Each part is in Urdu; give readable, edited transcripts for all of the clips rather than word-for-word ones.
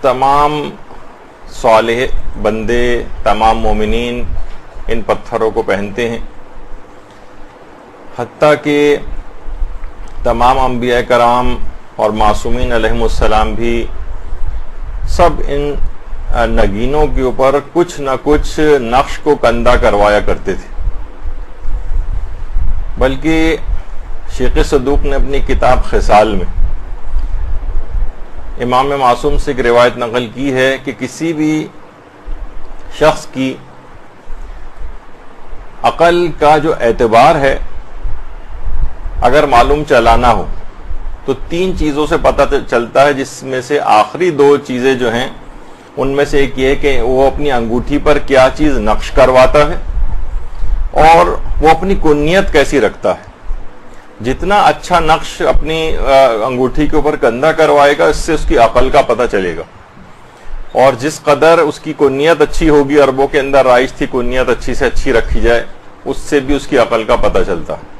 تمام صالح بندے، تمام مومنین ان پتھروں کو پہنتے ہیں، حتیٰ کہ تمام انبیاء کرام اور معصومین علیہم السلام بھی سب ان نگینوں کے اوپر کچھ نہ کچھ نقش کو کندہ کروایا کرتے تھے۔ بلکہ شیخ صدوق نے اپنی کتاب خصال میں امام معصوم سے ایک روایت نقل کی ہے کہ کسی بھی شخص کی عقل کا جو اعتبار ہے اگر معلوم چلانا ہو تو 3 چیزوں سے پتہ چلتا ہے، جس میں سے آخری 2 چیزیں جو ہیں ان میں سے ایک یہ ہے کہ وہ اپنی انگوٹھی پر کیا چیز نقش کرواتا ہے اور وہ اپنی کنیت کیسی رکھتا ہے۔ جتنا اچھا نقش اپنی انگوٹھی کے اوپر کندہ کروائے گا، اس سے اس کی عقل کا پتہ چلے گا، اور جس قدر اس کی کنیت اچھی ہوگی، عربوں کے اندر رائج تھی کنیت اچھی سے اچھی رکھی جائے، اس سے بھی اس کی عقل کا پتہ چلتا ہے۔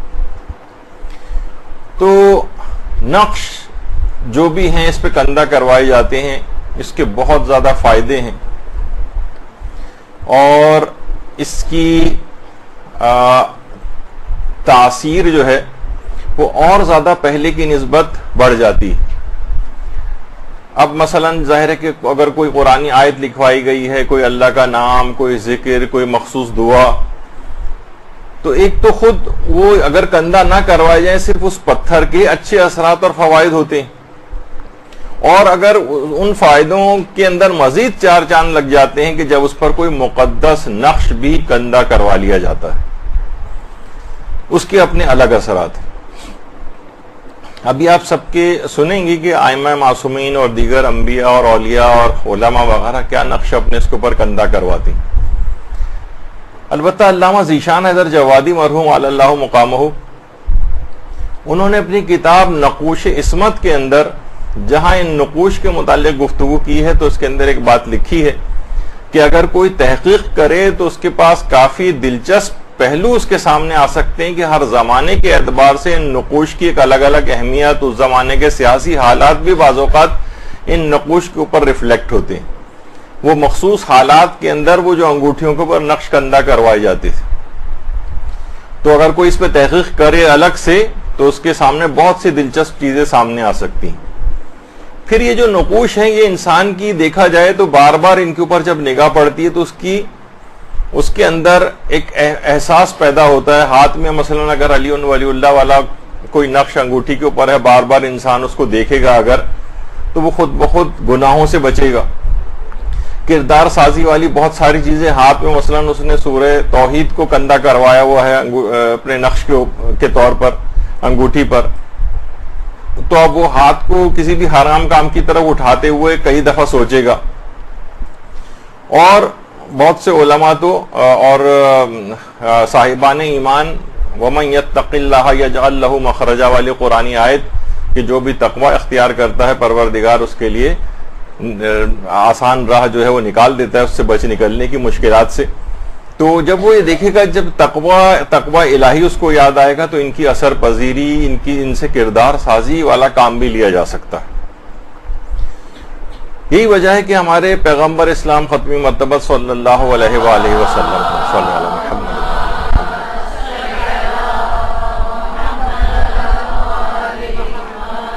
تو نقش جو بھی ہیں اس پہ کندہ کروائے جاتے ہیں، اس کے بہت زیادہ فائدے ہیں، اور اس کی تاثیر جو ہے وہ اور زیادہ پہلے کی نسبت بڑھ جاتی ہے۔ اب مثلا ظاہر ہے کہ اگر کوئی قرآنی آیت لکھوائی گئی ہے، کوئی اللہ کا نام، کوئی ذکر، کوئی مخصوص دعا، تو ایک تو خود وہ اگر کندہ نہ کروائے جائیں صرف اس پتھر کے اچھے اثرات اور فوائد ہوتے ہیں، اور اگر ان فائدوں کے اندر مزید 4 چاند لگ جاتے ہیں کہ جب اس پر کوئی مقدس نقش بھی کندہ کروا لیا جاتا ہے، اس کے اپنے الگ اثرات ہیں۔ ابھی آپ سب کے سنیں گے کہ ائمہ معصومین اور دیگر انبیاء اور اولیاء اور علماء وغیرہ کیا نقش اپنے اس کے اوپر کندہ کرواتے ہیں۔ البتہ علامہ ذیشان حیدر جوادی مرحوم علی اللہ مقامہ، انہوں نے اپنی کتاب نقوش عصمت کے اندر جہاں ان نقوش کے متعلق گفتگو کی ہے تو اس کے اندر ایک بات لکھی ہے کہ اگر کوئی تحقیق کرے تو اس کے پاس کافی دلچسپ پہلو اس کے سامنے آ سکتے ہیں کہ ہر زمانے کے اعتبار سے ان نقوش کی ایک الگ الگ اہمیت، اس زمانے کے سیاسی حالات بھی بعض اوقات ان نقوش کے اوپر ریفلیکٹ ہوتے ہیں۔ وہ مخصوص حالات کے اندر وہ جو انگوٹھیوں کے اوپر نقش کندہ کروائے جاتے تھے، تو اگر کوئی اس پہ تحقیق کرے الگ سے تو اس کے سامنے بہت سی دلچسپ چیزیں سامنے آ سکتی ہیں۔ پھر یہ جو نقوش ہیں یہ انسان کی دیکھا جائے تو بار بار ان کے اوپر جب نگاہ پڑتی ہے تو اس کے اندر ایک احساس پیدا ہوتا ہے۔ ہاتھ میں مثلا اگر علی ولی اللہ والا کوئی نقش انگوٹھی کے اوپر ہے، بار بار انسان اس کو دیکھے گا اگر، تو وہ خود بخود گناہوں سے بچے گا۔ کردار سازی والی بہت ساری چیزیں ہاتھ میں، مثلا اس نے سورہ توحید کو کندہ کروایا ہوا ہے اپنے نقش کے طور پر انگوٹھی پر، تو اب وہ ہاتھ کو کسی بھی حرام کام کی طرف اٹھاتے ہوئے کئی دفعہ سوچے گا۔ اور بہت سے علماء تو اور صاحبان ایمان وَمَن يَتَّقِ اللَّهَ يَجْعَلْ لَهُ مَخْرَجًا والی قرآنی آیت کہ جو بھی تقوی اختیار کرتا ہے پروردگار اس کے لیے آسان راہ جو ہے وہ نکال دیتا ہے اس سے بچ نکلنے کی مشکلات سے۔ تو جب وہ یہ دیکھے گا، جب تقوی الہی اس کو یاد آئے گا تو ان کی اثر پذیری، ان سے کردار سازی والا کام بھی لیا جا سکتا ہے۔ یہی وجہ ہے کہ ہمارے پیغمبر اسلام ختمی مرتبہ صلی اللہ علیہ وآلہ وسلم صلی اللہ علیہ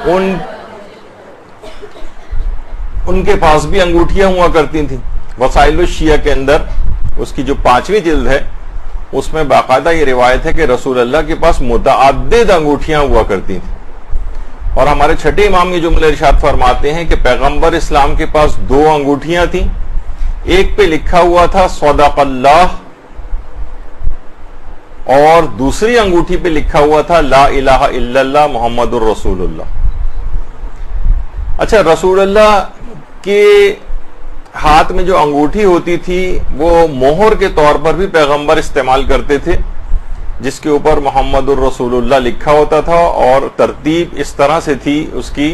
محمد ان کے پاس بھی انگوٹھیاں ہوا کرتی تھیں۔ وسائل الشیعہ کے اندر اس کی جو 5ویں جلد ہے اس میں باقاعدہ یہ روایت ہے کہ رسول اللہ کے پاس متعدد انگوٹھیاں ہوا کرتی تھیں، اور ہمارے چھٹے امام یہ جملہ ارشاد فرماتے ہیں کہ پیغمبر اسلام کے پاس 2 انگوٹھیاں تھیں، ایک پہ لکھا ہوا تھا صدق اللہ، اور دوسری انگوٹھی پہ لکھا ہوا تھا لا الہ الا اللہ محمد الرسول اللہ۔ اچھا، رسول اللہ کے ہاتھ میں جو انگوٹھی ہوتی تھی وہ مہر کے طور پر بھی پیغمبر استعمال کرتے تھے، جس کے اوپر محمد الرسول اللہ لکھا ہوتا تھا، اور ترتیب اس طرح سے تھی اس کی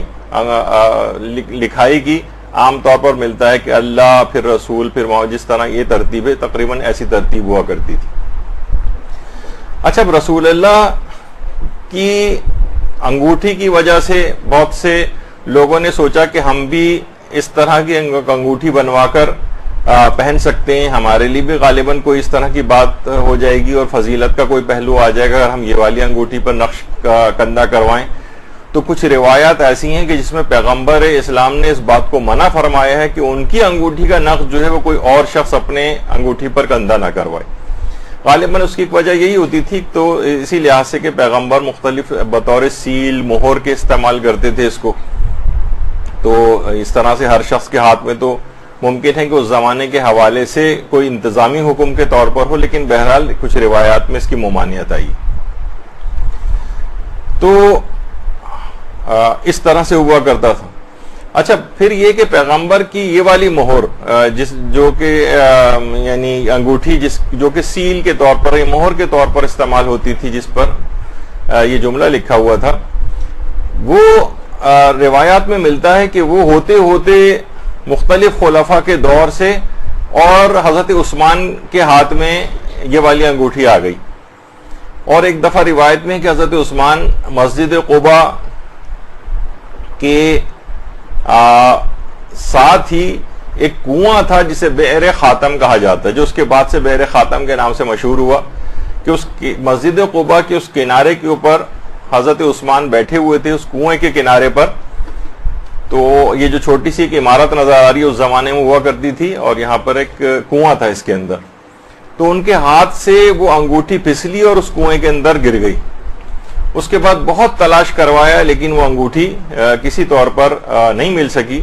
لکھائی کی، عام طور پر ملتا ہے کہ اللہ پھر رسول پھر محمد، جس طرح یہ ترتیب ہے تقریباً ایسی ترتیب ہوا کرتی تھی۔ اچھا، اب رسول اللہ کی انگوٹھی کی وجہ سے بہت سے لوگوں نے سوچا کہ ہم بھی اس طرح کی انگوٹھی بنوا کر پہن سکتے ہیں. ہمارے لیے بھی غالباً کوئی اس طرح کی بات ہو جائے گی اور فضیلت کا کوئی پہلو آ جائے گا اگر ہم یہ والی انگوٹھی پر نقش کندہ کروائیں. تو کچھ روایات ایسی ہیں کہ جس میں پیغمبر اسلام نے اس بات کو منع فرمایا ہے کہ ان کی انگوٹھی کا نقش جو ہے وہ کوئی اور شخص اپنے انگوٹھی پر کندہ نہ کروائے. غالباً اس کی ایک وجہ یہی ہوتی تھی تو اسی لحاظ سے کہ پیغمبر مختلف بطور سیل مہر کے استعمال کرتے تھے اس کو. تو اس طرح سے ہر شخص کے ہاتھ میں تو ممکن ہے کہ اس زمانے کے حوالے سے کوئی انتظامی حکم کے طور پر ہو, لیکن بہرحال کچھ روایات میں اس کی ممانعت آئی. تو اس طرح سے ہوا کرتا تھا. اچھا, پھر یہ کہ پیغمبر کی یہ والی مہر جو کہ یعنی انگوٹھی جو کہ سیل کے طور پر یا مہر کے طور پر استعمال ہوتی تھی جس پر یہ جملہ لکھا ہوا تھا, وہ روایات میں ملتا ہے کہ وہ ہوتے ہوتے مختلف خلفاء کے دور سے اور حضرت عثمان کے ہاتھ میں یہ والی انگوٹھی آ گئی. اور ایک دفعہ روایت میں کہ حضرت عثمان مسجد قباء کے ساتھ ہی ایک کنواں تھا جسے بئر خاتم کہا جاتا ہے, جو اس کے بعد سے بئر خاتم کے نام سے مشہور ہوا, کہ اس مسجد قباء کے اس کنارے کے اوپر حضرت عثمان بیٹھے ہوئے تھے اس کنویں کے کنارے پر. تو یہ جو چھوٹی سی ایک عمارت نظر آ رہی ہے اس زمانے میں ہوا کرتی تھی اور یہاں پر ایک کنواں تھا اس کے اندر. تو ان کے ہاتھ سے وہ انگوٹھی پھسلی اور اس کنویں کے اندر گر گئی. اس کے بعد بہت تلاش کروایا لیکن وہ انگوٹھی کسی طور پر نہیں مل سکی.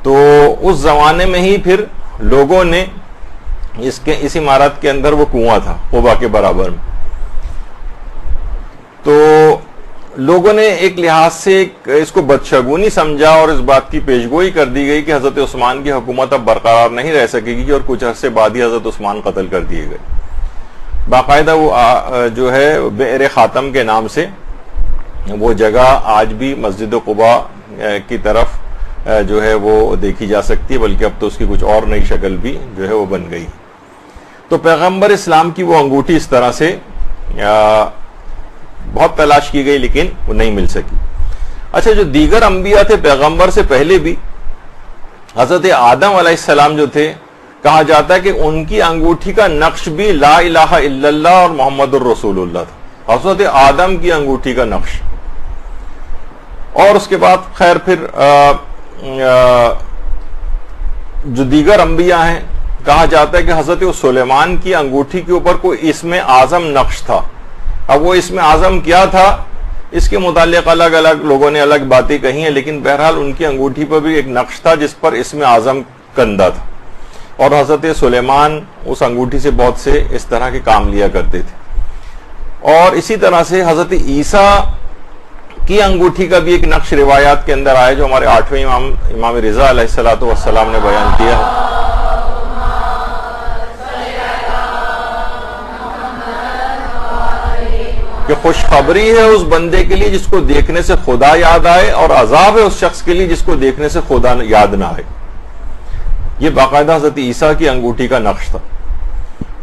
تو اس زمانے میں ہی پھر لوگوں نے اس عمارت کے اندر وہ کنواں تھا قباء کے برابر میں, تو لوگوں نے ایک لحاظ سے اس کو بدشگونی سمجھا اور اس بات کی پیشگوئی کر دی گئی کہ حضرت عثمان کی حکومت اب برقرار نہیں رہ سکے گی, اور کچھ عرصے بعد ہی حضرت عثمان قتل کر دیے گئے. باقاعدہ وہ جو ہے بئر خاتم کے نام سے وہ جگہ آج بھی مسجد قباء کی طرف جو ہے وہ دیکھی جا سکتی ہے, بلکہ اب تو اس کی کچھ اور نئی شکل بھی جو ہے وہ بن گئی. تو پیغمبر اسلام کی وہ انگوٹھی اس طرح سے بہت تلاش کی گئی لیکن وہ نہیں مل سکی. اچھا, جو دیگر انبیاء تھے پیغمبر سے پہلے بھی, حضرت آدم علیہ السلام جو تھے, کہا جاتا ہے کہ ان کی انگوٹھی کا نقش بھی لا الہ الا اللہ اور محمد الرسول اللہ تھا. حضرت آدم کی انگوٹھی کا نقش. اور اس کے بعد خیر پھر جو دیگر انبیاء ہیں, کہا جاتا ہے کہ حضرت سلیمان کی انگوٹھی کے اوپر کوئی اسم اعظم نقش تھا. اب وہ اسم اعظم کیا تھا اس کے متعلق الگ الگ لوگوں نے الگ باتیں کہی ہیں, لیکن بہرحال ان کی انگوٹھی پر بھی ایک نقش تھا جس پر اسم اعظم کندہ تھا. اور حضرت سلیمان اس انگوٹھی سے بہت سے اس طرح کے کام لیا کرتے تھے. اور اسی طرح سے حضرت عیسیٰ کی انگوٹھی کا بھی ایک نقش روایات کے اندر آیا جو ہمارے 8ویں امام رضا علیہ السلام نے بیان کیا ہے. کہ خوشخبری ہے اس بندے کے لیے جس کو دیکھنے سے خدا یاد آئے, اور عذاب ہے اس شخص کے لیے جس کو دیکھنے سے خدا یاد نہ آئے. یہ باقاعدہ حضرت عیسیٰ کی انگوٹھی کا نقش تھا.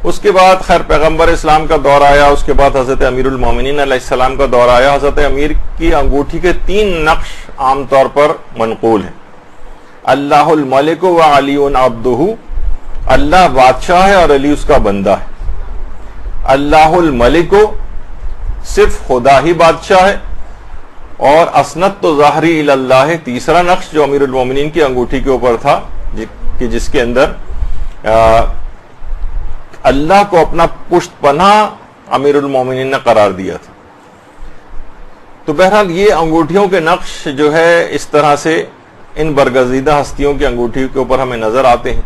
اس کے بعد خیر پیغمبر اسلام کا دور آیا, اس کے بعد حضرت امیر المومنین علیہ السلام کا دور آیا. حضرت امیر کی انگوٹھی کے 3 نقش عام طور پر منقول ہیں. اللہ الملک و علی عبدہ, اللہ بادشاہ ہے اور علی اس کا بندہ ہے. اللہ الملک, صرف خدا ہی بادشاہ ہے. اور اسنت تو ظاہری اللہ, تیسرا نقش جو امیر المومنین کی انگوٹھی کے اوپر تھا کہ جس کے اندر اللہ کو اپنا پشت پناہ امیر المومنین نے قرار دیا تھا. تو بہرحال یہ انگوٹھیوں کے نقش جو ہے اس طرح سے ان برگزیدہ ہستیوں کی انگوٹھی کے اوپر ہمیں نظر آتے ہیں.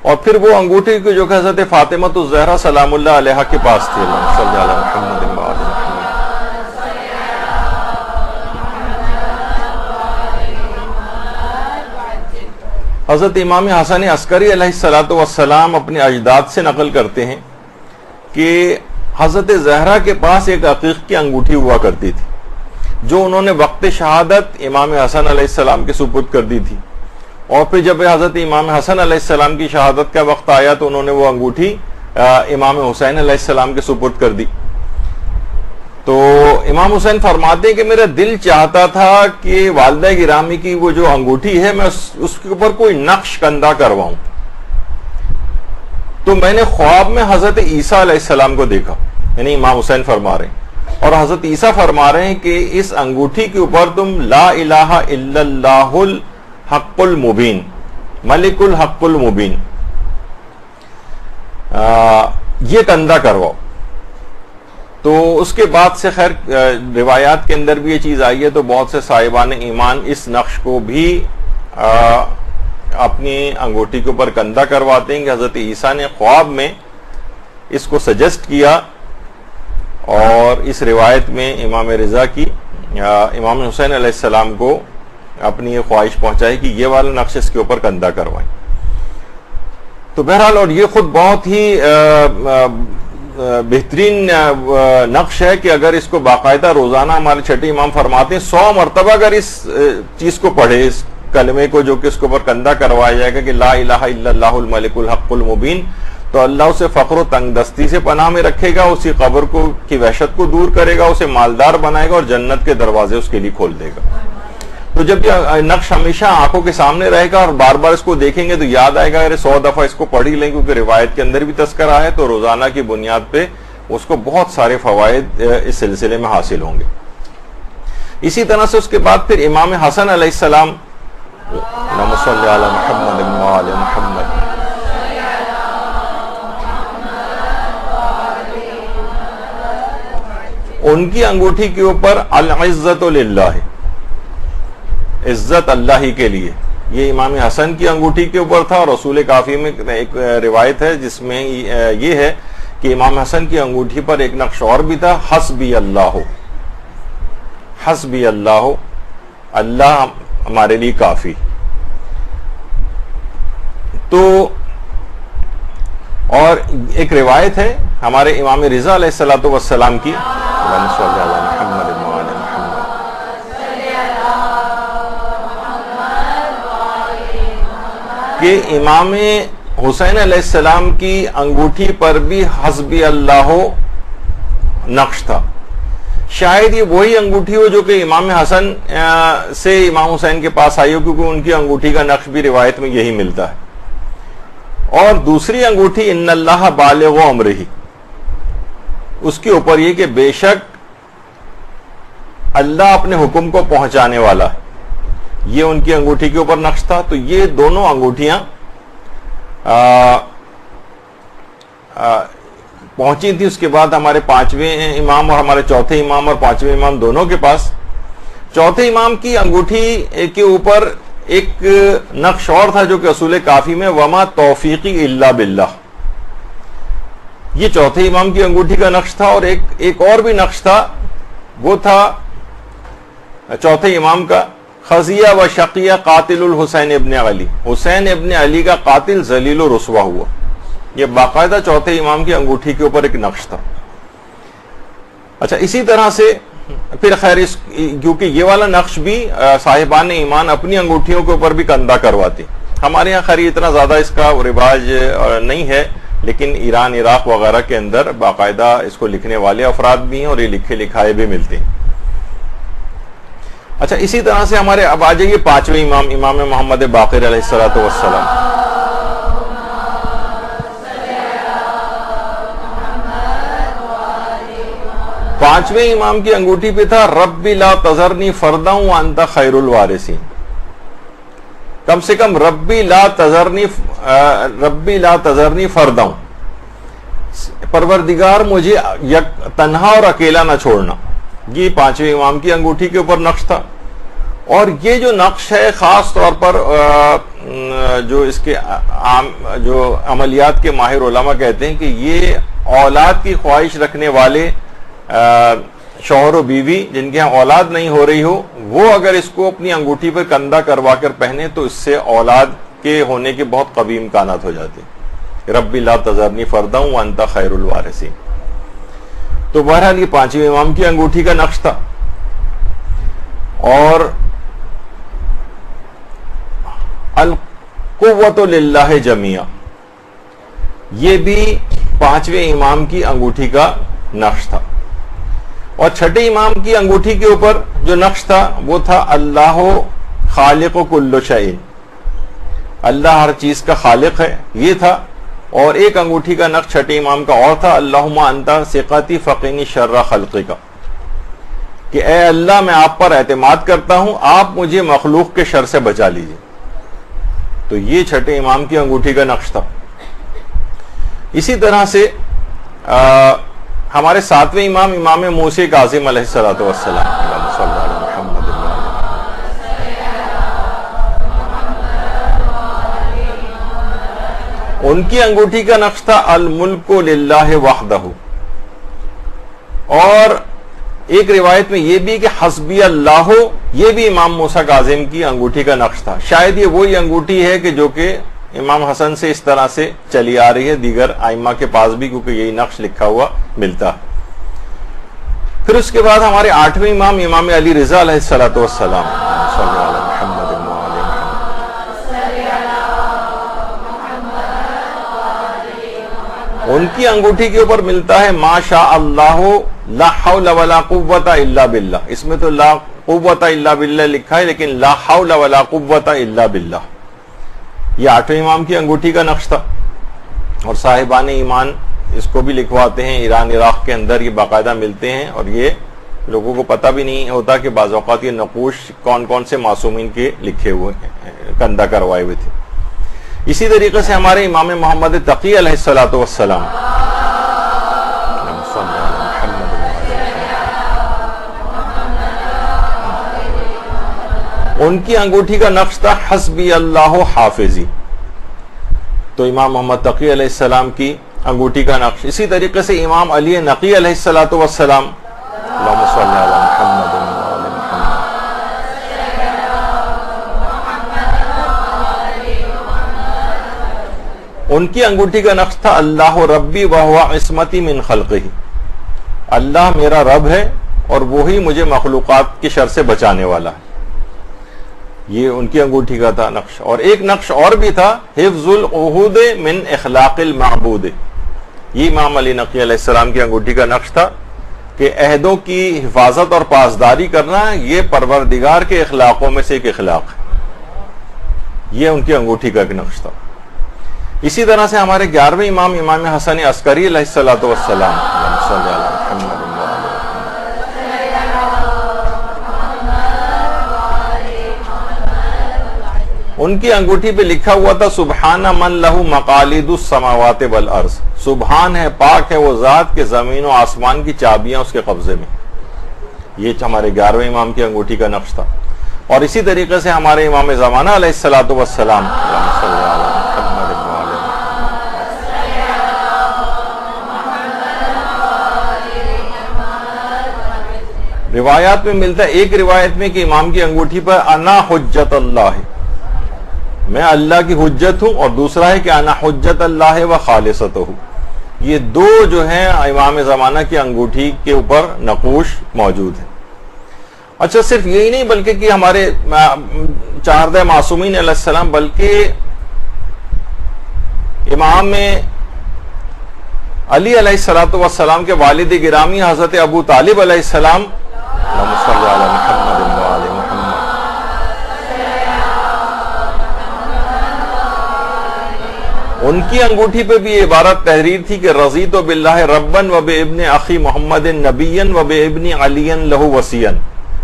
اور پھر وہ انگوٹھی کی جو کہ حضرت فاطمہ الزہرا سلام اللہ علیہا کے پاس تھی. اللہ صلی اللہ علیہ محمد. حضرت امام حسن عسکری علیہ السلام اپنے اجداد سے نقل کرتے ہیں کہ حضرت زہرا کے پاس ایک عقیق کی انگوٹھی ہوا کرتی تھی جو انہوں نے وقت شہادت امام حسن علیہ السلام کے سپرد کر دی تھی. اور پھر جب حضرت امام حسن علیہ السلام کی شہادت کا وقت آیا تو انہوں نے وہ انگوٹھی امام حسین علیہ السلام کے سپرد کر دی. تو امام حسین فرماتے ہیں کہ میرا دل چاہتا تھا کہ والدہ گرامی کی وہ جو انگوٹھی ہے میں اس کے اوپر کوئی نقش کندہ کرواؤں، تو میں نے خواب میں حضرت عیسیٰ علیہ السلام کو دیکھا، یعنی امام حسین فرما رہے ہیں، اور حضرت عیسیٰ فرما رہے ہیں کہ اس انگوٹھی کے اوپر تم لا الہ الا اللہ الحق المبین، ملک الحق المبین، یہ کندہ کرواؤ۔ تو اس کے بعد سے خیر روایات کے اندر بھی یہ چیز آئی ہے، تو بہت سے صاحبان ایمان اس نقش کو بھی اپنی انگوٹھی کے اوپر کندہ کرواتے ہیں کہ حضرت عیسیٰ نے خواب میں اس کو سجیسٹ کیا، اور اس روایت میں امام رضا کی امام حسین علیہ السلام کو اپنی یہ خواہش پہنچائی کہ یہ والا نقش اس کے اوپر کندہ کروائیں۔ تو بہرحال، اور یہ خود بہت ہی بہترین نقش ہے کہ اگر اس کو باقاعدہ روزانہ ہمارے چھٹے امام فرماتے ہیں 100 مرتبہ اگر اس چیز کو پڑھے، اس کلمے کو جو کہ اس کے اوپر کندہ کروایا جائے گا کہ لا الہ الا اللہ الملک الحق المبین، تو اللہ اسے فقر و تنگ دستی سے پناہ میں رکھے گا، اسی قبر کی وحشت کو دور کرے گا، اسے مالدار بنائے گا اور جنت کے دروازے اس کے لیے کھول دے گا۔ تو جب یہ نقش ہمیشہ آنکھوں کے سامنے رہے گا اور بار بار اس کو دیکھیں گے تو یاد آئے گا، اگر 100 دفعہ اس کو پڑھ ہی لیں، کیونکہ روایت کے اندر بھی تذکرہ ہے، تو روزانہ کی بنیاد پہ اس کو بہت سارے فوائد اس سلسلے میں حاصل ہوں گے۔ اسی طرح سے اس کے بعد پھر امام حسن علیہ السلام، اللہم صلی علی محمد وعلی محمد، ان کی انگوٹھی کے اوپر العزت للہ، عزت اللہ ہی کے لیے، یہ امام حسن کی انگوٹھی کے اوپر تھا، اور رسول کافی میں ایک روایت ہے جس میں یہ ہے کہ امام حسن کی انگوٹھی پر ایک نقش اور بھی تھا، حسبی اللہ، حسبی اللہ، اللہ ہمارے لیے کافی۔ تو اور ایک روایت ہے ہمارے امام رضا علیہ السلام کی، اللہم صلی علی محمد وعلی محمد، کہ امام حسین علیہ السلام کی انگوٹھی پر بھی حسبی اللہ نقش تھا۔ شاید یہ وہی انگوٹھی ہو جو کہ امام حسن سے امام حسین کے پاس آئی ہو، کیونکہ ان کی انگوٹھی کا نقش بھی روایت میں یہی ملتا ہے۔ اور دوسری انگوٹھی ان اللہ بالغ امرہ، اس کے اوپر یہ کہ بے شک اللہ اپنے حکم کو پہنچانے والا ہے، یہ ان کی انگوٹھی کے اوپر نقش تھا۔ تو یہ دونوں انگوٹھیاں پہنچی تھی اس کے بعد ہمارے 5ویں امام اور ہمارے چوتھے امام اور 5ویں امام دونوں کے پاس۔ چوتھے امام کی انگوٹھی کے اوپر ایک نقش اور تھا جو کہ اصول کافی میں وما توفیقی الا باللہ، یہ چوتھے امام کی انگوٹھی کا نقش تھا۔ اور ایک اور بھی نقش تھا، وہ تھا چوتھے امام کا، خزیہ و شقیہ قاتل الحسین ابن علی، حسین ابن علی کا قاتل ذلیل و رسوا ہوا، یہ باقاعدہ چوتھے امام کی انگوٹھی کے اوپر ایک نقش تھا۔ اچھا، اسی طرح سے پھر خیر کیونکہ یہ والا نقش بھی صاحبان ایمان اپنی انگوٹھیوں کے اوپر بھی کندہ کرواتے، ہمارے یہاں خیر اتنا زیادہ اس کا رواج نہیں ہے، لیکن ایران عراق وغیرہ کے اندر باقاعدہ اس کو لکھنے والے افراد بھی ہیں اور یہ لکھے لکھائے بھی ملتے ہیں۔ اچھا، اسی طرح سے ہمارے اب آ جائیے 5ویں امام، امام محمد باقر علیہ السلام۔ پانچویں امام کی انگوٹھی پہ تھا رب لا تذرنی فردا وانت خیر الوارثین، کم سے کم ربی لا تذرنی فردا، پروردگار مجھے تنہا اور اکیلا نہ چھوڑنا، یہ 5ویں امام کی انگوٹھی کے اوپر نقش تھا۔ اور یہ جو نقش ہے خاص طور پر جو اس کے جو عملیات کے ماہر علماء کہتے ہیں کہ یہ اولاد کی خواہش رکھنے والے شوہر و بیوی جن کے یہاں اولاد نہیں ہو رہی ہو، وہ اگر اس کو اپنی انگوٹھی پر کندہ کروا کر پہنے تو اس سے اولاد کے ہونے کے بہت قوی امکانات ہو جاتے ہیں۔ ربی لا تذرنی فردا وانت خیر الوارثین۔ تو بہرحال یہ 5ویں امام کی انگوٹھی کا نقش تھا۔ اور القوت للہ جمیعا، یہ بھی 5ویں امام کی انگوٹھی کا نقش تھا۔ اور چھٹے امام کی انگوٹھی کے اوپر جو نقش تھا وہ تھا اللہ خالق کل شیء، اللہ ہر چیز کا خالق ہے، یہ تھا. اور ایک انگوٹھی کا نقش چھٹے امام کا اور تھا اللہم انت ثقتی فقینی شر خلقک، کہ اے اللہ میں آپ پر اعتماد کرتا ہوں، آپ مجھے مخلوق کے شر سے بچا لیجیے. تو یہ چھٹے امام کی انگوٹھی کا نقش تھا. اسی طرح سے ہمارے ساتویں امام امام موسی کاظم علیہ الصلوۃ والسلام، اللہم صلی علی محمد. ان کی انگوٹھی کا نقش تھا الملک للہ وحدہ. اور ایک روایت میں یہ بھی کہ حسبی اللہ، یہ بھی امام موسیٰ کاظم کی انگوٹھی کا نقش تھا. شاید یہ وہی انگوٹھی ہے کہ جو کہ امام حسن سے اس طرح سے چلی آ رہی ہے دیگر ائمہ کے پاس بھی، کیونکہ یہی نقش لکھا ہوا ملتا. پھر اس کے بعد ہمارے آٹھویں امام امام علی رضا علیہ الصلوۃ والسلام، صلی اللہ علیہ محمد. ان کی انگوٹھی کے اوپر ملتا ہے ما شاء اللہ لا حول ولا قوت الا باللہ. اس میں تو لا قوت الا باللہ لکھا ہے، لیکن لا حول ولا قوت الا باللہ. یہ آٹھویں امام کی انگوٹھی کا نقش تھا. اور صاحبان ایمان اس کو بھی لکھواتے ہیں، ایران عراق کے اندر یہ باقاعدہ ملتے ہیں، اور یہ لوگوں کو پتہ بھی نہیں ہوتا کہ بعض اوقات یہ نقوش کون کون سے معصومین کے لکھے ہوئے ہیں، کندہ کروائے ہوئے تھے. اسی طریقے سے ہمارے امام محمد تقی علیہ الصلوۃ والسلام، ان کی انگوٹھی کا نقش تھا حسبی اللہ حافظی. تو امام محمد تقی علیہ السلام کی انگوٹھی کا نقش. اسی طریقے سے امام علی نقی علیہ الصلوۃ والسلام، اللہم صلی علی محمد. ان کی انگوٹھی کا نقش تھا اللہ ربی وہو عصمتی من خلقہ، اللہ میرا رب ہے اور وہی مجھے مخلوقات کے شر سے بچانے والا ہے. یہ ان کی انگوٹھی کا تھا نقش. اور ایک نقش اور بھی تھا حفظ العہود من اخلاق المعبود. یہ امام علی نقی علیہ السلام کی انگوٹھی کا نقش تھا کہ عہدوں کی حفاظت اور پاسداری کرنا یہ پروردگار کے اخلاقوں میں سے ایک اخلاق ہے. یہ ان کی انگوٹھی کا ایک نقش تھا. اسی طرح سے ہمارے 11ویں امام امام حسن عسکری علیہ الصلوۃ والسلام، ان کی انگوٹھی پہ لکھا ہوا تھا سبحان من لہ مقالید السماوات والارض، سبحان ہے، پاک ہے وہ ذات کے زمین و آسمان کی چابیاں اس کے قبضے میں. یہ ہمارے 11ویں امام کی انگوٹھی کا نقش تھا. اور اسی طریقے سے ہمارے امام زمانہ علیہ الصلوۃ والسلام، روایات میں ملتا ہے، ایک روایت میں کہ امام کی انگوٹھی پر انا حجت اللہ، میں اللہ کی حجت ہوں، اور دوسرا ہے کہ انا حجت اللہ و خالصتہ. یہ دو جو ہیں امام زمانہ کی انگوٹھی کے اوپر نقوش موجود ہیں. اچھا، صرف یہی نہیں بلکہ کہ ہمارے 4 معصومین علیہ السلام، بلکہ امام علی علیہ الصلوۃ والسلام کے والد گرامی حضرت ابو طالب علیہ السلام، اللہم صلی علی محمد وآل محمد، ان کی انگوٹھی پہ بھی عبارت تحریر تھی کہ رضیت باللہ ربن و بابن اخی محمد نبیا و بابن علی لہ وصیا،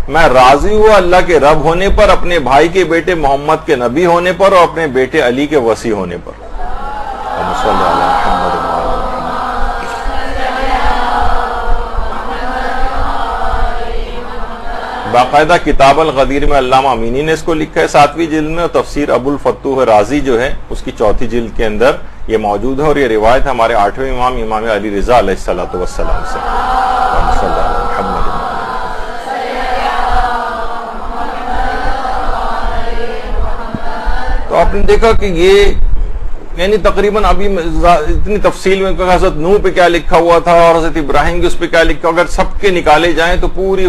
میں راضی ہوا اللہ کے رب ہونے پر، اپنے بھائی کے بیٹے محمد کے نبی ہونے پر، اور اپنے بیٹے علی کے وصی ہونے پر. اللہم صلی علی محمد. باقاعدہ کتاب الغدیر میں علامہ امینی نے اس کو لکھا ہے 7ویں جلد میں، اور تفسیر ابو الفتوح رازی جو ہے اس کی 4تھی جلد کے اندر یہ موجود ہے. اور یہ روایت ہمارے 8ویں امام امام علی رضا علیہ الصلوۃ والسلام سے. تو آپ نے دیکھا کہ یہ یعنی تقریباً ابھی اتنی تفصیل میں کہ حضرت نوح پہ کیا لکھا ہوا تھا اور حضرت ابراہیم کے اس پہ کیا لکھا، اگر سب کے نکالے جائیں تو پوری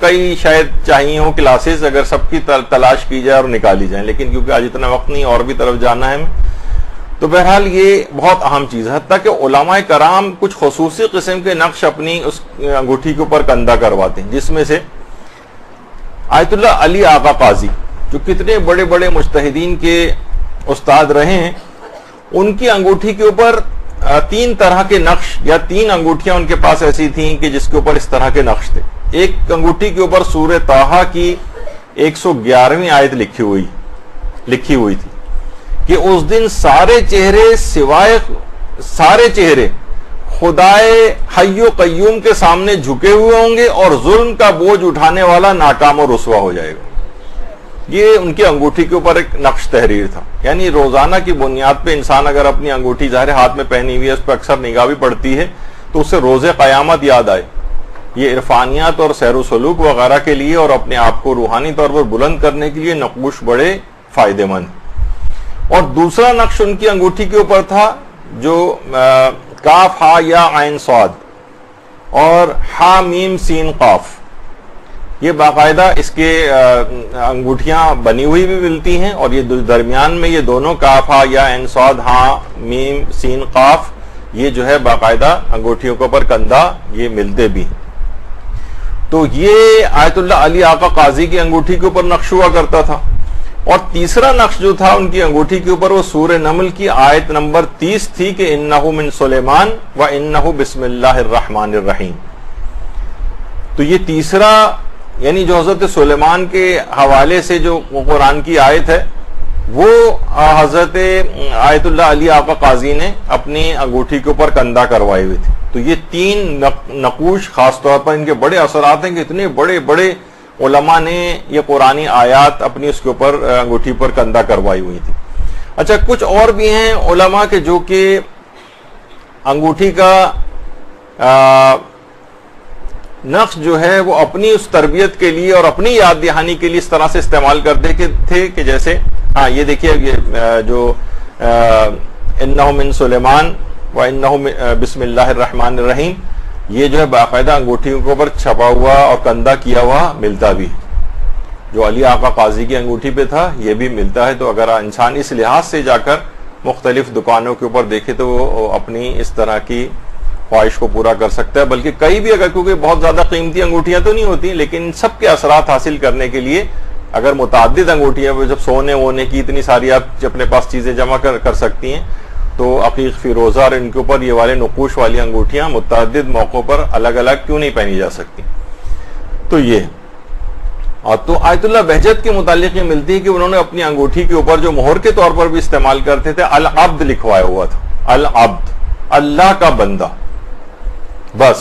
کئی شاید چاہیے ہوں کلاسز، اگر سب کی تلاش کی جائے اور نکالی جائیں، لیکن کیونکہ آج اتنا وقت نہیں اور بھی طرف جانا ہے ہمیں، تو بہرحال یہ بہت اہم چیز ہے، حتیٰ کہ علماء کرام کچھ خصوصی قسم کے نقش اپنی اس انگوٹھی کے اوپر کندہ کرواتے ہیں، جس میں سے آیت اللہ علی آقا قاضی جو کتنے بڑے بڑے مجتہدین کے استاد رہے ہیں، ان کی انگوٹھی کے اوپر 3 طرح کے نقش یا 3 انگوٹھیاں ان کے پاس ایسی تھیں کہ جس کے اوپر اس طرح کے نقش تھے۔ ایک انگوٹھی کے اوپر سورہ طٰہٰ کی 111ویں آیت لکھی ہوئی تھی کہ اس دن سارے چہرے خدائے حی و قیوم کے سامنے جھکے ہوئے ہوں گے اور ظلم کا بوجھ اٹھانے والا ناکام و رسوا ہو جائے گا۔ یہ ان کی انگوٹھی کے اوپر ایک نقش تحریر تھا، یعنی روزانہ کی بنیاد پہ انسان اگر اپنی انگوٹھی ظاہر ہاتھ میں پہنی ہوئی ہے، اس پہ اکثر نگاہ بھی پڑتی ہے، تو اسے روز قیامت یاد آئے۔ یہ عرفانیات اور سیر و سلوک وغیرہ کے لیے اور اپنے آپ کو روحانی طور پر بلند کرنے کے لیے نقوش بڑے فائدہ مند۔ اور دوسرا نقش ان کی انگوٹھی کے اوپر تھا جو کاف ہا یا عین صاد اور ہا میم سین قاف، یہ باقاعدہ اس کے انگوٹھیاں بنی ہوئی بھی ملتی ہیں، اور یہ درمیان میں یہ دونوں کاف ہا یا عین صاد ہا میم سین قاف یہ جو ہے باقاعدہ انگوٹھیوں کے اوپر کندہ یہ ملتے بھی ہیں۔ تو یہ آیت اللہ علی آقا قاضی کی انگوٹھی کے اوپر نقش ہوا کرتا تھا۔ اور تیسرا نقش جو تھا ان کی انگوٹھی کے اوپر وہ سورہ نمل کی آیت نمبر 30 تھی کہ انہ من سلیمان و انہ بسم اللہ الرحمن الرحیم۔ تو یہ تیسرا یعنی جو حضرت سلیمان کے حوالے سے جو قرآن کی آیت ہے وہ حضرت آیت اللہ علی آقا قاضی نے اپنی انگوٹھی کے اوپر کندہ کروائے ہوئے تھے۔ تو یہ 3 نقوش خاص طور پر ان کے بڑے اثرات ہیں کہ اتنے بڑے بڑے علماء نے یہ قرآنی آیات اپنی اس کے اوپر انگوٹھی پر کندہ کروائی ہوئی تھی۔ اچھا، کچھ اور بھی ہیں علماء کے جو کہ انگوٹھی کا نقش جو ہے وہ اپنی اس تربیت کے لیے اور اپنی یاد دہانی کے لیے اس طرح سے استعمال کرتے تھے کہ جیسے یہ دیکھیے جو انہ من سلیمان و انہ بسم اللہ الرحمن الرحیم، یہ جو ہے باقاعدہ انگوٹھیوں کے اوپر چھپا ہوا اور کندہ کیا ہوا ملتا بھی، جو علی آقا قاضی کی انگوٹھی پہ تھا یہ بھی ملتا ہے۔ تو اگر انسان اس لحاظ سے جا کر مختلف دکانوں کے اوپر دیکھے تو وہ اپنی اس طرح کی خواہش کو پورا کر سکتا ہے، بلکہ کئی بھی اگر کیونکہ بہت زیادہ قیمتی انگوٹھیاں تو نہیں ہوتی، لیکن ان سب کے اثرات حاصل کرنے کے لیے اگر متعدد انگوٹھیاں جب سونے وونے کی اتنی ساری آپ اپنے پاس چیزیں جمع کر سکتی ہیں، تو عقیق فیروزہ اور ان کے اوپر یہ والے نقوش والی انگوٹھیاں متعدد موقعوں پر الگ الگ کیوں نہیں پہنی جا سکتی۔ تو یہ اور تو آیت اللہ بہجت کے متعلق یہ ملتی ہے کہ انہوں نے اپنی انگوٹھی کے اوپر جو مہر کے طور پر بھی استعمال کرتے تھے العبد لکھوایا ہوا تھا، العبد، اللہ کا بندہ۔ بس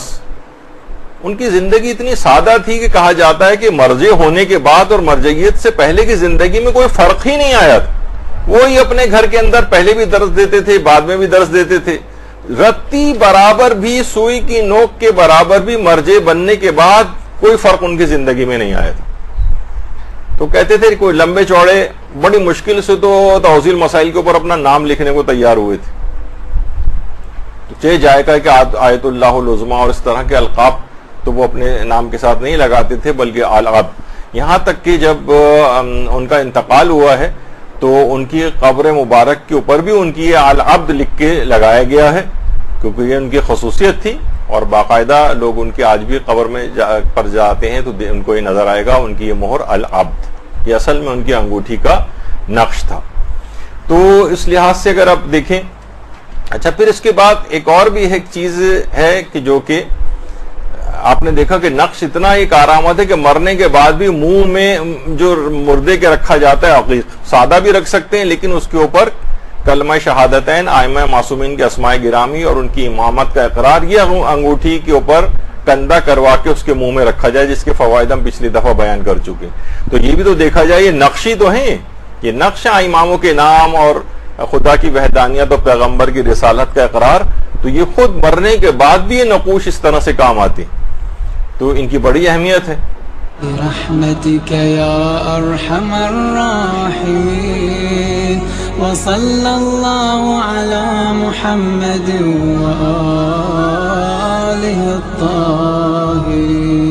ان کی زندگی اتنی سادہ تھی کہ کہا جاتا ہے کہ مرجع ہونے کے بعد اور مرجعیت سے پہلے کی زندگی میں کوئی فرق ہی نہیں آیا تھا۔ وہی اپنے گھر کے اندر پہلے بھی درس دیتے تھے، بعد میں بھی درس دیتے تھے، رتی برابر بھی، سوئی کی نوک کے برابر بھی مرجع بننے کے بعد کوئی فرق ان کی زندگی میں نہیں آیا تھا۔ تو کہتے تھے کوئی لمبے چوڑے بڑی مشکل سے تو توضیح المسائل کے اوپر اپنا نام لکھنے کو تیار ہوئے تھے، تو چہ جائے گا کہ آیت اللہ العظمیٰ اور اس طرح کے القاب تو وہ اپنے نام کے ساتھ نہیں لگاتے تھے بلکہ العبد۔ یہاں تک کہ جب ان کا انتقال ہوا ہے تو ان کی قبر مبارک کے اوپر بھی ان کی یہ العبد لکھ کے لگایا گیا ہے، کیونکہ یہ ان کی خصوصیت تھی، اور باقاعدہ لوگ ان کی آج بھی قبر میں پر جاتے ہیں تو ان کو یہ نظر آئے گا ان کی یہ مہر العبد، یہ اصل میں ان کی انگوٹھی کا نقش تھا۔ تو اس لحاظ سے اگر آپ دیکھیں، اچھا پھر اس کے بعد ایک اور بھی ایک چیز ہے کہ جو کہ آپ نے دیکھا کہ نقش اتنا ہی کارآمد ہے کہ مرنے کے بعد بھی منہ میں جو مردے کے رکھا جاتا ہے عقیق، سادہ بھی رکھ سکتے ہیں لیکن اس کے اوپر کلمہ شہادتین، ائمہ معصومین کے اسماء گرامی اور ان کی امامت کا اقرار، یہ انگوٹھی کے اوپر کندہ کروا کے اس کے منہ میں رکھا جائے، جس کے فوائد ہم پچھلی دفعہ بیان کر چکے۔ تو یہ بھی تو دیکھا جائے یہ نقشی تو ہیں، یہ نقش اماموں کے نام اور خدا کی وحدانیت اور پیغمبر کی رسالت کا اقرار، تو یہ خود مرنے کے بعد بھی یہ نقوش اس طرح سے کام آتے، تو ان کی بڑی اہمیت ہے۔ برحمتك يا ارحم الراحمين وصلى الله على محمد وآله الطاهرين۔